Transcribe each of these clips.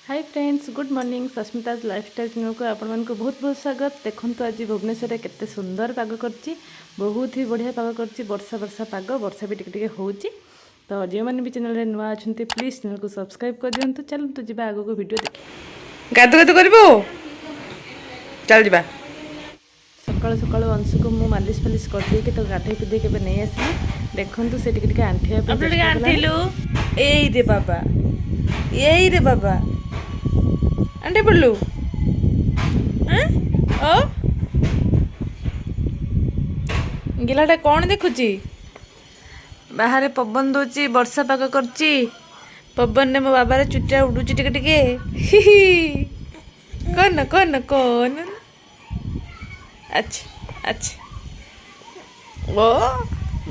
हाय friends, good morning. Sasmita's lifestyle channel को आपण मानक बहुत बहुत स्वागत। देखो आज भुवनेश्वर केते सुंदर पाग करछि, बहुत ही बढ़िया पाग करछि। वर्षा वर्षा पाग, वर्षा भी टिके होउछि। तो जो मैंने भी चैनल रे नुआ अछंती प्लीज चैनल को सब्सक्राइब कर दियंतु। चलंतु जिबा आगो को वीडियो देखि। गादु गादु करबो, चल जिबा। सकाळ सकाळ अंशु को मु मालिश फालिश कर दे के तो गाधे पिदे के नहीं आसी। देखंतु से टिके टिके आंठिया पे अपने टिके आंठिलु। एई रे बाबा, एई रे बाबा अंडे पड़लू ओ गिलाटा कौन देखुची? बाहर पवन दौची, वर्षा पाग करची। पवन ने मो बाबार चुटिया उडुची टिके टिके। कौन कौन कौन? अच्छा अच्छा ओ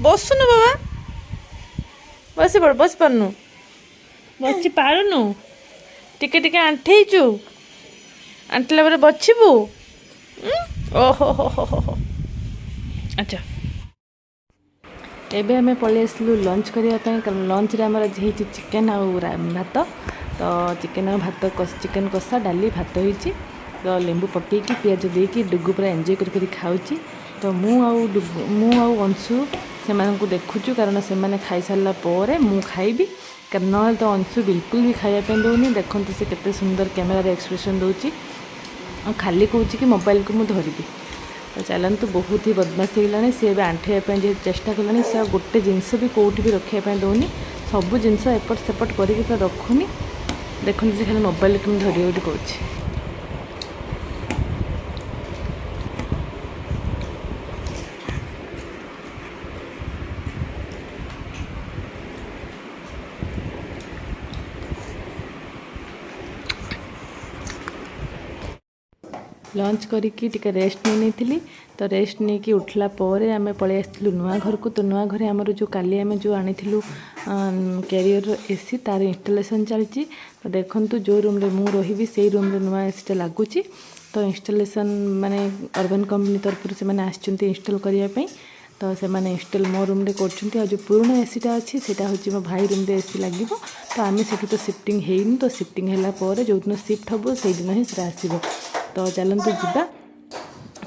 बसुनु बाबा, बस पड़, बस पारनु, बची पारुनु। टिके टिके आंठेचु, आंठला बेले बचबू। ओहो हो हो हो। अच्छा एबे हमें पलि आसलु लंच करने। लंच रे आमर आज चिकेन आ भात। तो चिकेन आ भात, चिकेन कषा, डाली, भात होइछि। तो लेंबू पकेकी पियाज देकी डुगु पूरा एंजॉय कर खाऊची। तो मु अंशु से देखुचु, कारण से खाई सारा पर मु खाइबी। कारण ना तो अंशु बिल्कुल भी खायापी दौनी। देखते से केते सुंदर कैमेरा एक्सप्रेशन दौची और खाली कहूँ कि मोबाइल को मुझे धरबी। तो चलतु बहुत ही बदमाश होगा सी। आंठे चेष्टा कलानी से गोटे जिनस भी कौटी भी रखापी दौनी। सबू जिनस एपट सेपट कर रखुनी। देखते से खाली मोबाइल को धरिए कहूँ। लंच करिकी टिके रेस्ट नहीं। तो रेस्ट नहीं कि उठला पर आम पलि आसलु नुआ घर को। तो नुआ घर आमर जो काली आम जो आनी कैरियर एसी तार इंस्टॉलेशन चलती। तो देखंतु जो रूम रे मु रही से रूम रे नुआ एसीटा लगुच। तो इंस्टॉलेशन माने अर्बन कंपनी तरफ से मैंने आसचंती इंस्टॉल करने। तो से मैंने इंस्टॉल मो रूम रे करछंती। और जो पुराना एसीटा अच्छी सेटा होची मो भाई रूम रे एसी लगे। तो आम से तो शिफ्टिंग होनी। तो शिफ्टिंग है जो दिन शिफ्ट हम से दिन ही से आसब। तो चलतु जीवा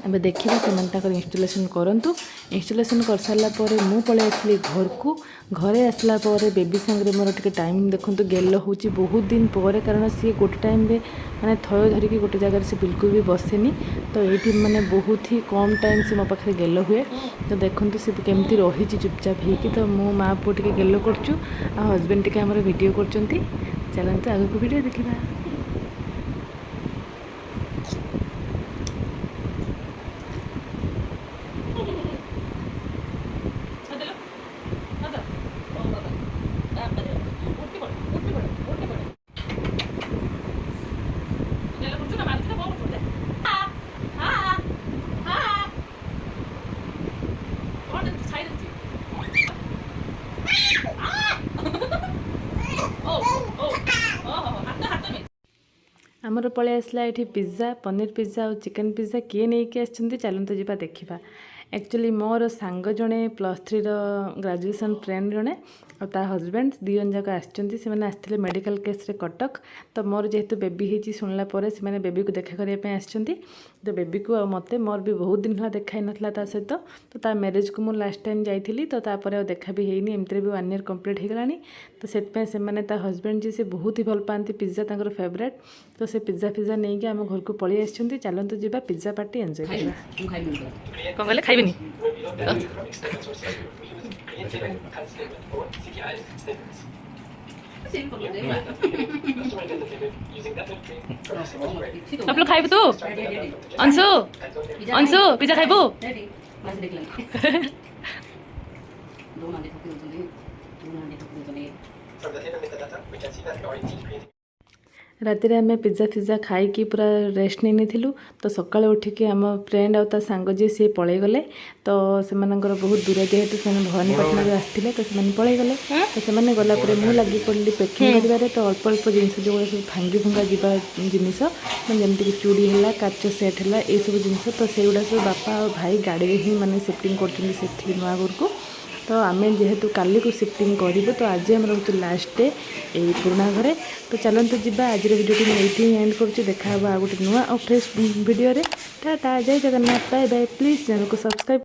एबे देखा से इंस्टॉलेशन करंतु। इंस्टॉलेशन कर सारा पर मु पलि आसली घर को। घरे आसला पर बेबी सांगे मोर टिके टाइम देखूँ गेल होची बहुत दिन पर। कारण सी गोटे टाइम रे माने थय धरिकी गोटे जगह से बिल्कुल भी बसेनी। तो ये माने बहुत ही कम टाइम से मो पाखे गेल हुए। तो देखते से केमती रही चुपचाप हो। तो मो माँ पु टिके गेल करचु आ हजबैंड टिके हमर वीडियो करचंती। चलते आगे को वीडियो देखा। आमर पलि आसला ये पिज्जा, पनीर पिज्जा और चिकेन पिज्जा किए नहीं कि आसचंती। चलते जीवा देखा। एक्चुअली मोर सांग जड़े +3 ग्रेजुएशन फ्रेंड जड़े और ता हजबैंड दिजन जाक आसचंती। से आसते मेडिकल केस रे कटक। तो मोर जेहेतु बेबी होती शुणला से बेबी को देखा करने आसचंती। तो बेबी को मत मोर भी बहुत दिन है देखा नथला ता सहित। तो ता मैरिज को मुझे लास्ट टाइम जाइली। तो तापर देखा भी होनी। एमती भी 1 ईयर कंप्लीट हो गलानी। तो से ता हजबैंड जी से बहुत ही भल पाती पिज्जा तांकर फेवरेट। तो से पिज्जा फिज्जा नहीं कि आम घर को पलि आसचंती। चलतु जीवा पिज्जा पार्टी एंजॉय करबा। कौन कहले खाइबेनी? आप लोग खाइबो? तो अंशु अंशु पिज्जा खाइबो? राति आम पिज्जा फिज्जा खाई पूरा रेस्ट नहीं थिलु। तो सकाल उठिकी आम फ्रेंड आउ सांग जी सी पलि गले। तो से बहुत दूर जेहेतु से भवानीपाटना आसते। तो से पलि गले। तो से गलापर मुझे लगी पड़ी पैकिंग कर। तो अल्प अल्प जिनस जो सब भांगी भुंगा जा जिनस जमीक चूड़ी है, काच सेट है, ये सब जिनस। तो से गुड़ा सब बापा और भाई गाड़ी ही माने शिफ्टिंग कर नुआ घर को। तो आम जेहेतु काली को शिफ्टिंग करूँ तो आज आम रोच लास्ट डे यही पुराणा घरे। तो चलते जावा आज वीडियो ये एंड कर देखा आ गोटे नुआ और फ्रेश वीडियो टाटा जय Jagannath bye bye. Please channel को सब्सक्राइब।